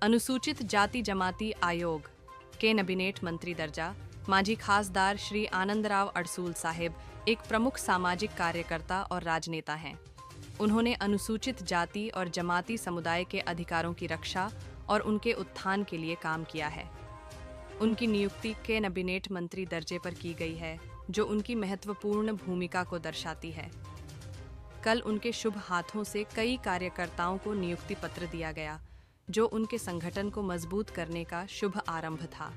अनुसूचित जाति जमाती आयोग कैबिनेट मंत्री दर्जा माजी खासदार श्री आनंदराव अडसूल साहेब एक प्रमुख सामाजिक कार्यकर्ता और राजनेता हैं। उन्होंने अनुसूचित जाति और जमाती समुदाय के अधिकारों की रक्षा और उनके उत्थान के लिए काम किया है। उनकी नियुक्ति कैबिनेट मंत्री दर्जे पर की गई है, जो उनकी महत्वपूर्ण भूमिका को दर्शाती है। कल उनके शुभ हाथों से कई कार्यकर्ताओं को नियुक्ति पत्र दिया गया, जो उनके संगठन को मजबूत करने का शुभ आरंभ था।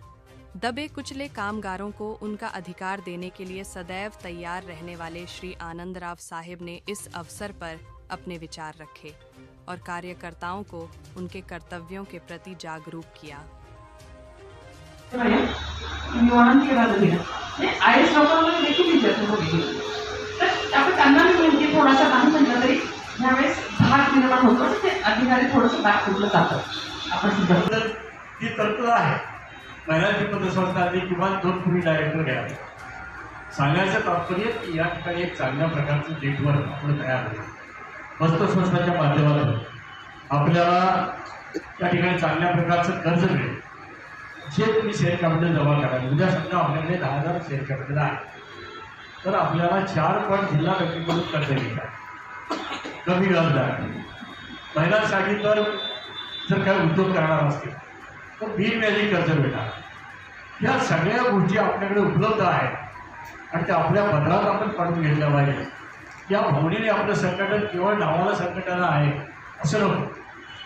दबे कुचले कामगारों को उनका अधिकार देने के लिए सदैव तैयार रहने वाले श्री आनंदराव साहिब ने इस अवसर पर अपने विचार रखे और कार्यकर्ताओं को उनके कर्तव्यों के प्रति जागरूक किया। थोडासा नाही म्हटलं तरी ज्यावेळेस भाग निर्माण होतो ते अधिकारी थोडंसं भाग फुटलं जातं। आपण सुद्धा ही तरतूद आहे महिलांची पतसंस्थांनी किंवा 2 पूर्वी डायरेक्टर घ्यावे। सांगायचं तात्पर्य की या ठिकाणी एक चांगल्या प्रकारचं नेटवर्क आपण तयार होईल। पतसंस्थांच्या माध्यमातून आपल्याला त्या ठिकाणी चांगल्या प्रकारचं कर्ज मिळेल। जे तुम्ही शेअर कॅपिटल जमा कराल, उद्या समजा आपल्याकडे 10,000 शेअर कॅपिटल आहे, तर आपल्याला 4 पट जिल्हा बँकेकडून कर्ज मिळतात, कमी व्याजदर। महिलांसाठी तर जर काही उद्योग करणार असतील तर बिनव्याजी कर्ज मिळणार। या सगळ्या गोष्टी आपल्याकडे उपलब्ध आहेत आणि त्या आपल्या पदरात आपण काढून घेतल्या पाहिजे। या भावनेने आपलं संघटन केवळ नावाला संघटन आहे असं नको,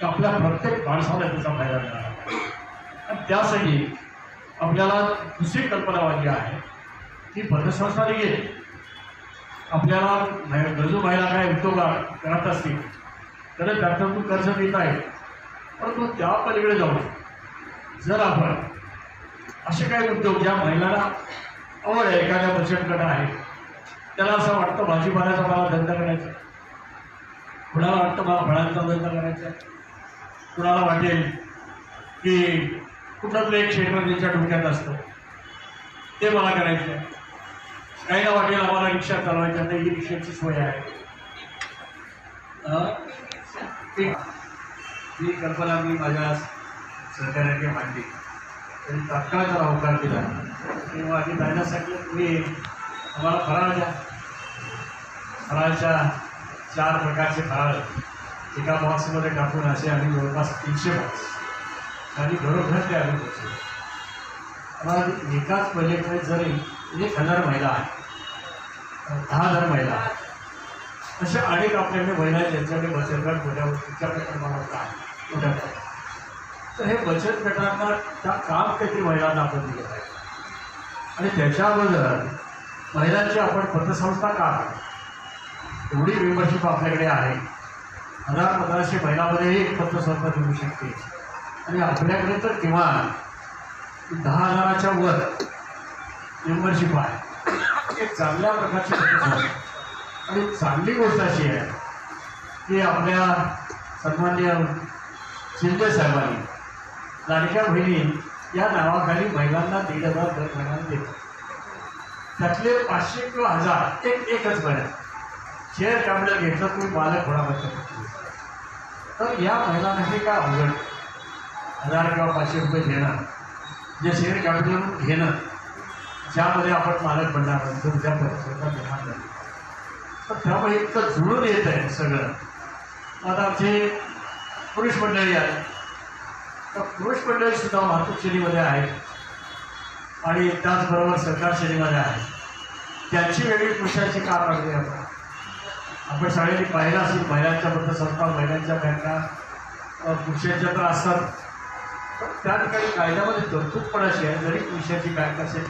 तर आपल्या प्रत्येक माणसाला त्याचा फायदा मिळणार। आणि त्यासाठी आपल्याला दुसरी कल्पना वाटली आहे की पतसंस्था निघेल, आपल्याला गरजू महिला काय उद्योग करत असतील तर त्यातून कर्ज देता येईल। परंतु त्या पलीकडे जाऊन जर आपण असे काही उद्योग ज्या महिलांना आवड आहे, एखाद्या बचत गट आहे, त्याला असं वाटतं भाजीपाल्याचा मला धंदा करायचा, कुणाला वाटतं मला फळांचा धंदा करायचा, कुणाला वाटेल की कुठलं एक क्षेत्र त्यांच्या डोक्यात असतं ते मला करायचं आहे, काहींना वाटेल आम्हाला रिक्षा चालवायच्या, तर ही रिक्षाची सोय आहे। ही कल्पना मी माझ्या सहकार्याने मांडली तरी तात्काळ जर अवकार दिला तेव्हा आधी जाण्यासाठी तुम्ही आम्हाला फराळ द्या। फराळच्या 4 प्रकारचे फराळ एका बॉक्समध्ये टाकून असे आम्ही जवळपास 300 बॉक्स आणि घरोघर ते आम्ही पोचलो। आम्हाला एकाच पल्लेकडे जरी 1,000 महिला आहेत, 10,000 महिला आहेत, अशा अनेक आपल्याकडे महिला आहेत ज्यांच्याकडे बचत गट मोठ्या प्रमाणात आहे। तर हे बचत गटांना त्या काम किती महिलांना आपण दिलं पाहिजे आणि त्याच्याबद्दल महिलांची आपण पतसंस्था का आहे, एवढी मेंबरशिप आपल्याकडे आहे। 1,000-1,500 महिलांमध्येही एक पतसंस्था देऊ शकते आणि आपल्याकडे तर किमान 10,000च्या वर मेंबरशिप आहे। एक चांगल्या प्रकारची पतसंस्था आणि चांगली गोष्ट अशी आहे की आपल्या सन्माननीय शिंदे साहेबांनी लाडक्या बहिणी या नावाखाली महिलांना 1,500 दर महिन्याला देतात। त्यातले 500 किंवा 1,000 एकच महिन्यात शेअर कॅपिटल घेतलं तुम्ही मालक होण्याबद्दल, तर या महिलांना हे काय अवघड 1,000 किंवा 500 रुपये देणं, जे शेअर कॅपिटल घेणं ज्यामध्ये आपण मालक बनणार नंतर त्या परिस्थितीला निर्माण झाली, तर त्यामुळे इतकं जुळून येत आहे सगळं। आता आमचे पुरुष मंडळी आहेत, तर पुरुष मंडळीसुद्धा वाहतूक श्रेणीमध्ये आहेत आणि त्याचबरोबर सरकार श्रेणीमध्ये आहे। त्यांची वेगळी पुरुषाची का काढली आपण सगळ्यांनी पाहिलं असेल, महिलांच्या पतसंस्था, महिलांच्या बँका पुरुषांच्या तर असतात, तर त्या ठिकाणी कायद्यामध्ये तरतूद पण अशी आहे, जरी पुरुषाची बँक असेल